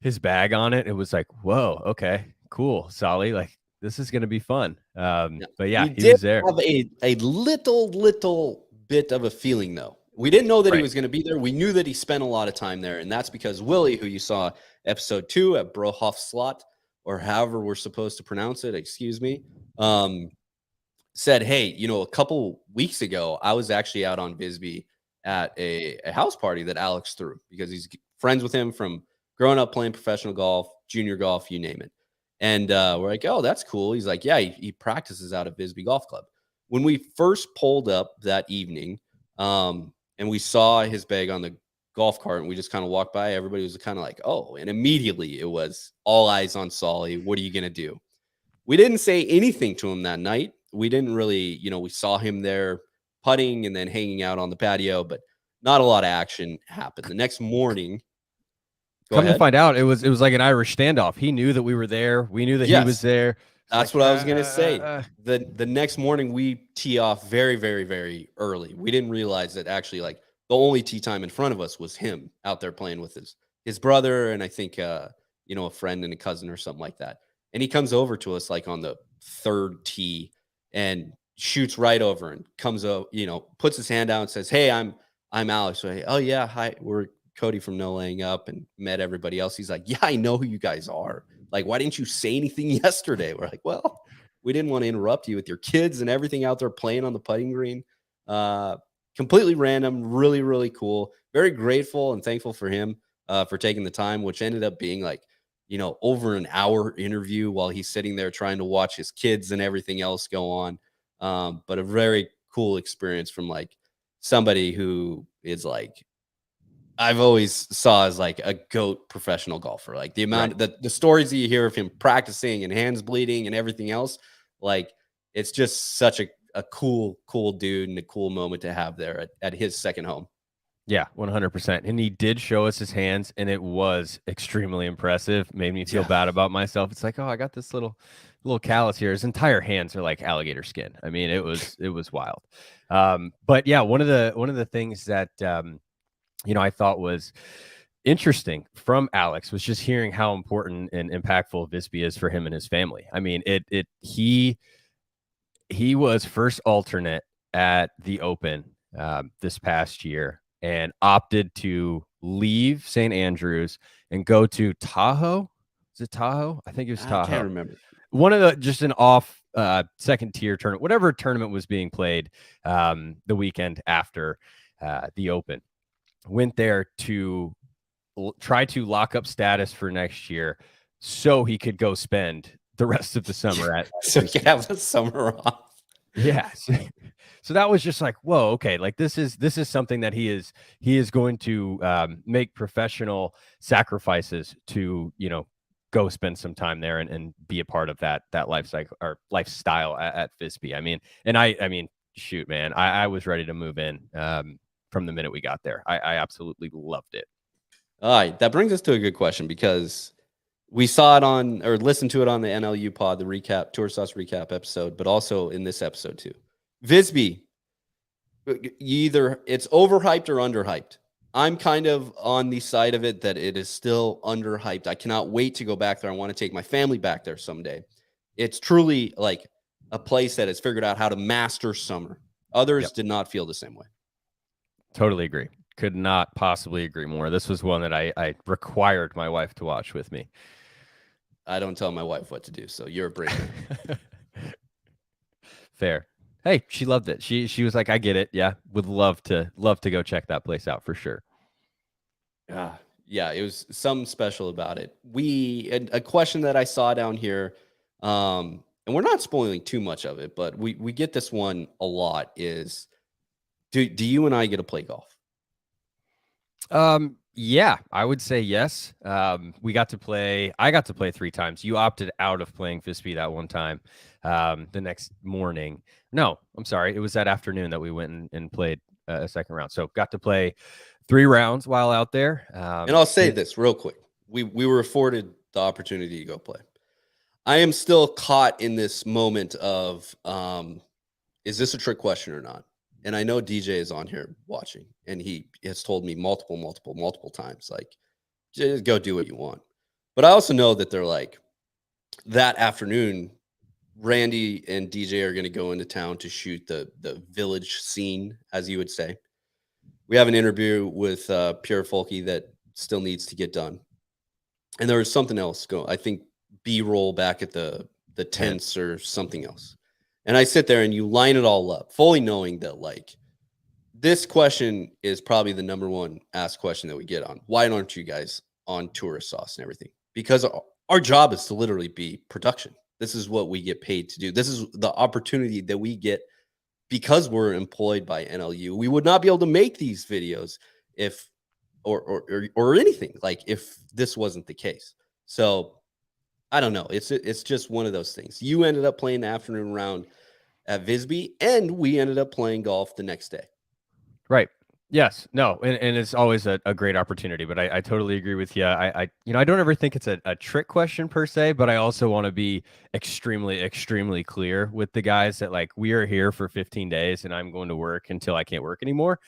his bag on it. It was like, whoa, okay, cool, Soly. Like, this is going to be fun. But yeah, he was there. Have a little bit of a feeling though. We didn't know that he was going to be there. We knew that he spent a lot of time there, and that's because Willie, who you saw episode 2 at Brohof Slot, or however we're supposed to pronounce it, excuse me, said, hey, a couple weeks ago, I was actually out on Visby at a house party that Alex threw because he's friends with him from growing up playing professional golf, junior golf, you name it. And we're like, oh, that's cool. He's like, yeah, he practices out of Visby Golf Club. When we first pulled up that evening and we saw his bag on the golf cart and we just kind of walked by, everybody was kind of like, oh, and immediately it was all eyes on Soly. What are you going to do? We didn't say anything to him that night. We didn't really, we saw him there putting and then hanging out on the patio, but not a lot of action happened. The next morning, come to find out, it was like an Irish standoff. He knew that we were there. We knew that he was there. That's like, what I was going to say. The next morning, we tee off very, very, very early. We didn't realize that actually, like, the only tee time in front of us was him out there playing with his brother and I think, a friend and a cousin or something like that. And he comes over to us like on the third tee and shoots right over and comes up, puts his hand out and says, hey, I'm Alex. So, oh yeah, hi, we're Cody from No Laying Up, and met everybody else. He's like, yeah, I know who you guys are. Like, why didn't you say anything yesterday? We're like, well, we didn't want to interrupt you with your kids and everything out there playing on the putting green. Completely random, really, really cool. very grateful and thankful for him for taking the time, which ended up being like, over an hour interview while he's sitting there trying to watch his kids and everything else go on. But a very cool experience from like somebody who is like, I've always saw as like a GOAT professional golfer. Like the amount the stories that you hear of him practicing and hands bleeding and everything else, like it's just such a cool dude and a cool moment to have there at his second home. Yeah, 100%. And he did show us his hands, and it was extremely impressive. Made me feel bad about myself. It's like, oh, I got this little callus here. His entire hands are like alligator skin. I mean, it was wild. But yeah, one of the things that I thought was interesting from Alex was just hearing how important and impactful Visby is for him and his family. I mean, he was first alternate at the Open this past year and opted to leave St. Andrews and go to Tahoe. Is it Tahoe? I think it was Tahoe. I can't remember. One of just an off second tier tournament, whatever tournament was being played the weekend after the Open. Went there to try to lock up status for next year so he could go spend the rest of the summer at so he could have the summer off. Yeah. So that was just like, whoa, okay. Like this is something that he is going to make professional sacrifices to, go spend some time there and be a part of that life cycle or lifestyle at Visby. I mean, shoot, man, I was ready to move in from the minute we got there. I absolutely loved it. All right. That brings us to a good question because we saw it or listened to it on the NLU pod, the recap, Tour Sauce recap episode, but also in this episode too. Visby, either it's overhyped or underhyped. I'm kind of on the side of it that it is still underhyped. I cannot wait to go back there. I want to take my family back there someday. It's truly like a place that has figured out how to master summer. Others did not feel the same way. Totally agree. Could not possibly agree more. This was one that I required my wife to watch with me. I don't tell my wife what to do, so you're a brave man. Fair. Hey, she loved it. She was like, I get it. Yeah, would love to go check that place out for sure. Yeah, it was something special about it. A question that I saw down here, and we're not spoiling too much of it, but we get this one a lot is, do you and I get to play golf? Yeah, I would say yes. I got to play 3 times. You opted out of playing Visby that one time. The next morning. No, I'm sorry. It was that afternoon that we went and played a second round. So got to play 3 rounds while out there. And I'll say this real quick. We were afforded the opportunity to go play. I am still caught in this moment of, is this a trick question or not? And I know DJ is on here watching, and he has told me multiple times, like, just go do what you want. But I also know that they're like, that afternoon, Randy and DJ are going to go into town to shoot the village scene, as you would say. We have an interview with Pure Folky that still needs to get done. And there was something else going, I think B-roll back at the tents or something else. And I sit there and you line it all up, fully knowing that like this question is probably the number one asked question that we get on. Why aren't you guys on Tourist Sauce and everything? Because our job is to literally be production. This is what we get paid to do. This is the opportunity that we get because we're employed by NLU. We would not be able to make these videos if or anything like if this wasn't the case. So I don't know. It's just one of those things. You ended up playing the afternoon round at Visby, and we ended up playing golf the next day. Right. Yes. No. And it's always a great opportunity. But I totally agree with you. I don't ever think it's a trick question per se, but I also want to be extremely clear with the guys that like we are here for 15 days, and I'm going to work until I can't work anymore,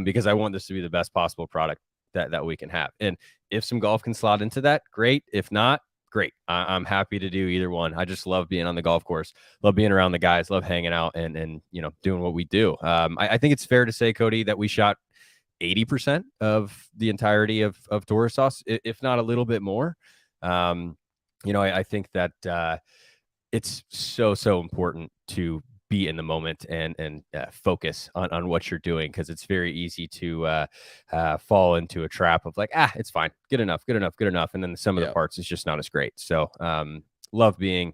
because I want this to be the best possible product that we can have. And if some golf can slot into that, great. If not, great. I'm happy to do either one. I just love being on the golf course, love being around the guys, love hanging out and doing what we do. I think it's fair to say, Cody, that we shot 80% of the entirety of Tourist Sauce, if not a little bit more. I think that it's so important to be in the moment and focus on what you're doing, because it's very easy to fall into a trap of like, it's fine, good enough, and then some of the parts is just not as great. So love being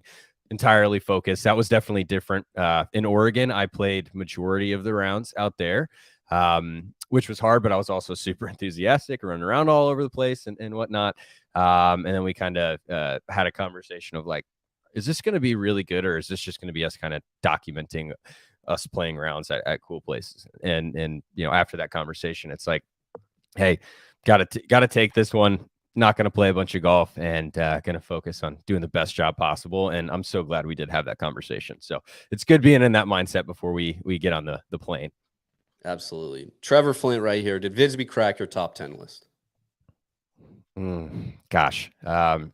entirely focused. That was definitely different. In Oregon, I played majority of the rounds out there, which was hard, but I was also super enthusiastic, running around all over the place and whatnot. And then we kind of had a conversation of like, is this going to be really good, or is this just going to be us kind of documenting us playing rounds at cool places? And after that conversation, it's like, hey, gotta take this one. Not going to play a bunch of golf, and going to focus on doing the best job possible. And I'm so glad we did have that conversation. So it's good being in that mindset before we get on the plane. Absolutely. Trevor Flint right here. Did Visby crack your top 10 list? Gosh,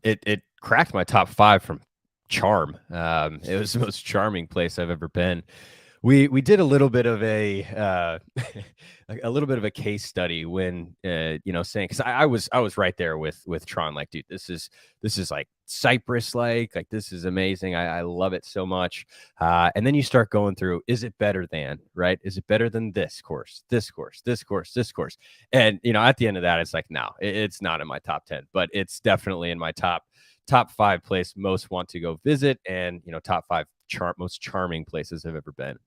it cracked my top 5 from charm. It was the most charming place I've ever been. We did a little bit of a little bit of a case study when saying, because I was right there with Tron, like, dude, this is like Cyprus, like this is amazing. I love it so much. And then you start going through, is it better than, right? Is it better than this course, this course, this course, this course? And at the end of that, it's like, no, it's not in my top 10, but it's definitely in my top 5 place most want to go visit, and top 5 most charming places I've ever been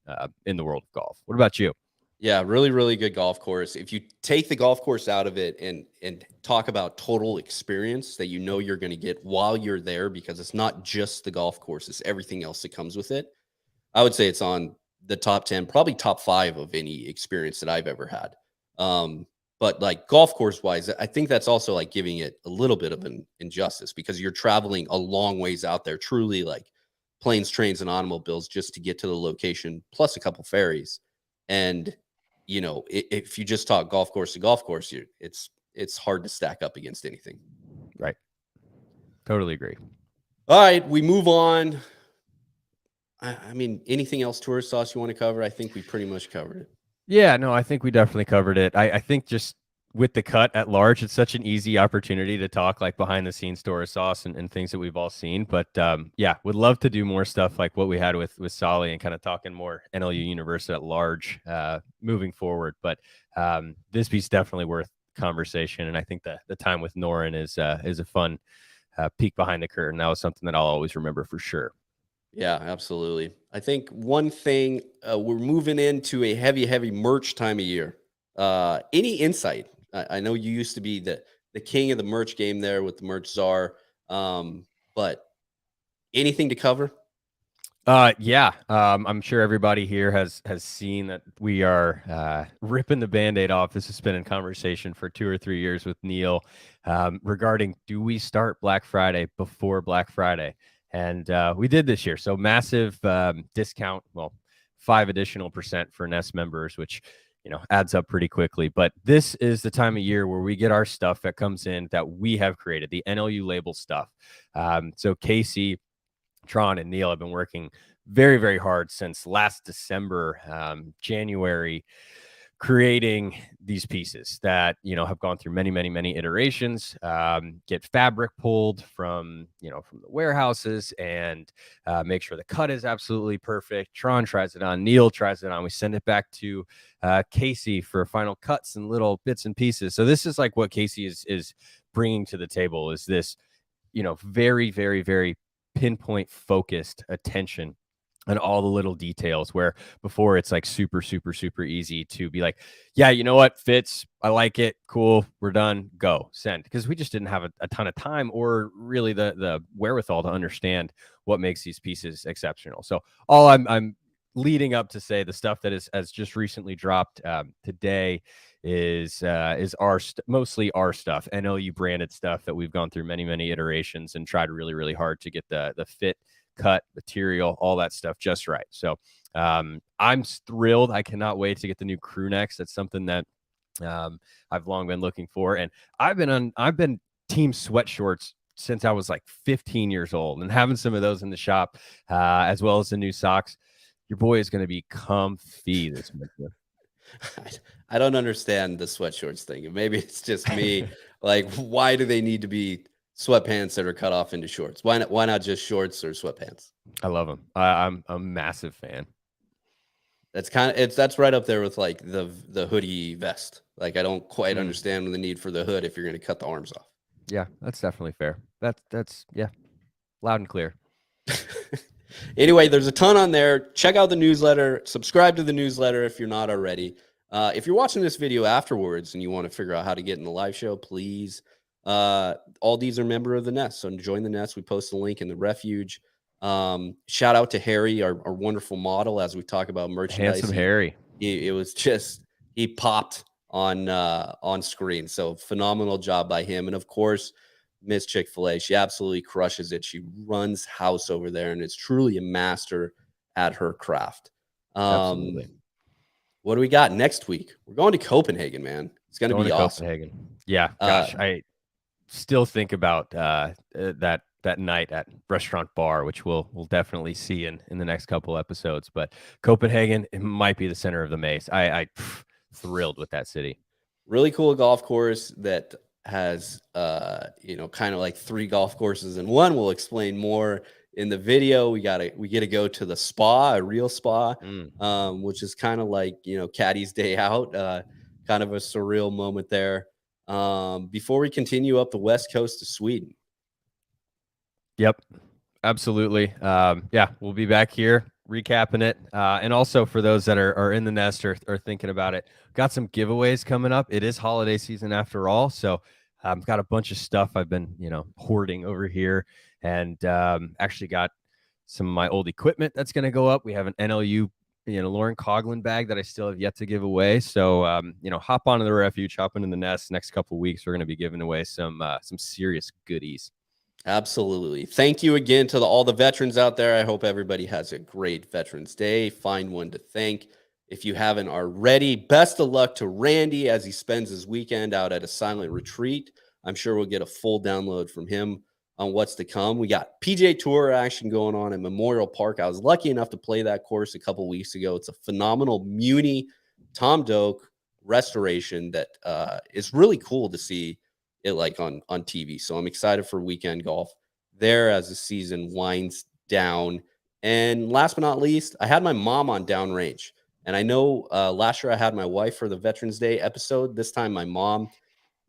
in the world of golf. What about you? Yeah, really, really good golf course. If you take the golf course out of it and talk about total experience that you're going to get while you're there, because it's not just the golf course, it's everything else that comes with it, I would say it's on the top 10, probably top 5 of any experience that I've ever had. But like golf course wise, I think that's also like giving it a little bit of an injustice, because you're traveling a long ways out there, truly like planes, trains, and automobiles just to get to the location, plus a couple ferries. And, if you just talk golf course to golf course, it's hard to stack up against anything. Right. Totally agree. All right, we move on. I mean, anything else tourist sauce you want to cover? I think we pretty much covered it. Yeah, no, I think we definitely covered it. I think just with the cut at large, it's such an easy opportunity to talk like behind the scenes tourist sauce and things that we've all seen. But would love to do more stuff like what we had with Soly, and kind of talking more NLU University at large moving forward. But this piece definitely worth conversation. And I think the time with Noren is a fun peek behind the curtain. That was something that I'll always remember for sure. Yeah, absolutely. I think one thing, we're moving into a heavy merch time of year. Any insight? I know you used to be the king of the merch game there with the merch czar, but anything to cover? I'm sure everybody here has seen that we are ripping the Band-Aid off. This has been in conversation for 2 or 3 years with Neil regarding, do we start Black Friday before Black Friday? And we did this year. So massive discount, 5 additional % for Nest members, which adds up pretty quickly. But this is the time of year where we get our stuff that comes in that we have created, the NLU label stuff. So Casey, Tron, and Neil have been working very, very hard since last December, January, creating these pieces that have gone through many iterations, get fabric pulled from the warehouses, and make sure the cut is absolutely perfect. Tron tries it on, Neil tries it on, we send it back to Casey for final cuts and little bits and pieces. So this is like what Casey is bringing to the table, is this very, very, very pinpoint focused attention and all the little details, where before it's like super easy to be like, yeah, you know what, fits, I like it, cool, we're done, go, send. Because we just didn't have a ton of time or really the wherewithal to understand what makes these pieces exceptional. So all I'm leading up to say, the stuff that has just recently dropped today is mostly our stuff, NLU branded stuff that we've gone through many iterations and tried really hard to get the fit, cut, material, all that stuff just right. So I'm thrilled. I cannot wait to get the new crew necks. That's something that I've long been looking for. And I've been team sweat shorts since I was like 15 years old, and having some of those in the shop, as well as the new socks. Your boy is going to be comfy this winter. I don't understand the sweat shorts thing. Maybe it's just me. Like, why do they need to be sweatpants that are cut off into shorts? Why not just shorts or sweatpants? I love them. I'm a massive fan. that's right up there with like the hoodie vest. Like I don't quite Mm. understand the need for the hood if you're going to cut the arms off. Yeah, that's definitely fair. That's yeah, loud and clear. Anyway, there's a ton on there. Check out the newsletter. Subscribe to the newsletter if you're not already. If you're watching this video afterwards and you want to figure out how to get in the live show, please. All these are member of the Nest, so join the Nest. We post a link in the refuge. Shout out to Harry, our wonderful model, as we talk about merchandise. Handsome Harry. It was just, he popped on screen. So phenomenal job by him. And of course, Miss Chick-fil-A, she absolutely crushes it. She runs house over there and is truly a master at her craft. Absolutely. What do we got next week? We're going to Copenhagen, man. It's going to be awesome. Copenhagen. Yeah, gosh, I still think about that night at Restaurant Bar, which we'll definitely see in the next couple episodes. But Copenhagen, it might be the center of the maze. I thrilled with that city. Really cool golf course that has kind of like 3 golf courses in one. We'll explain more in the video. We get to go to the spa, a real spa, which is kind of like Caddy's Day Out, kind of a surreal moment there. Before we continue up the west coast of Sweden. Yep, absolutely. Yeah, we'll be back here recapping it. And also for those that are in the Nest or thinking about it, got some giveaways coming up. It is holiday season after all. So I've got a bunch of stuff I've been, hoarding over here, and actually got some of my old equipment that's going to go up. We have an NLU, Lauren Coughlin bag that I still have yet to give away. So, hop onto the refuge, hop into the Nest. Next couple of weeks, we're going to be giving away some serious goodies. Absolutely. Thank you again to all the veterans out there. I hope everybody has a great Veterans Day. Find one to thank. If you haven't already, best of luck to Randy as he spends his weekend out at a silent retreat. I'm sure we'll get a full download from him on what's to come. We got PJ Tour action going on at Memorial Park. I was lucky enough to play that course a couple weeks ago. It's a phenomenal Muni Tom Doak restoration that is really cool to see it like on TV. So I'm excited for weekend golf there as the season winds down. And last but not least, I had my mom on downrange. And I know last year I had my wife for the Veterans Day episode. This time my mom.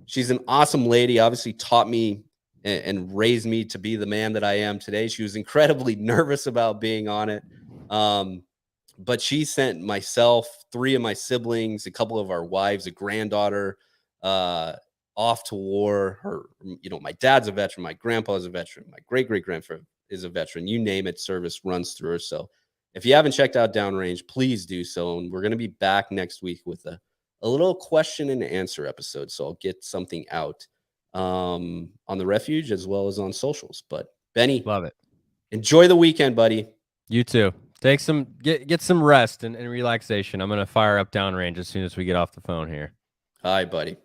She's an awesome lady, obviously taught me and raised me to be the man that I am today. She was incredibly nervous about being on it. But she sent myself, 3 of my siblings, a couple of our wives, a granddaughter, off to war. My dad's a veteran, my grandpa's a veteran, my great-great-grandfather is a veteran. You name it, service runs through her. So if you haven't checked out Downrange, please do so. And we're going to be back next week with a little question and answer episode. So I'll get something out on the refuge as well as on socials. But Benny, Love it. Enjoy the weekend, buddy. You too. Take get some rest and relaxation. I'm going to fire up Downrange as soon as we get off the phone here. Hi, buddy.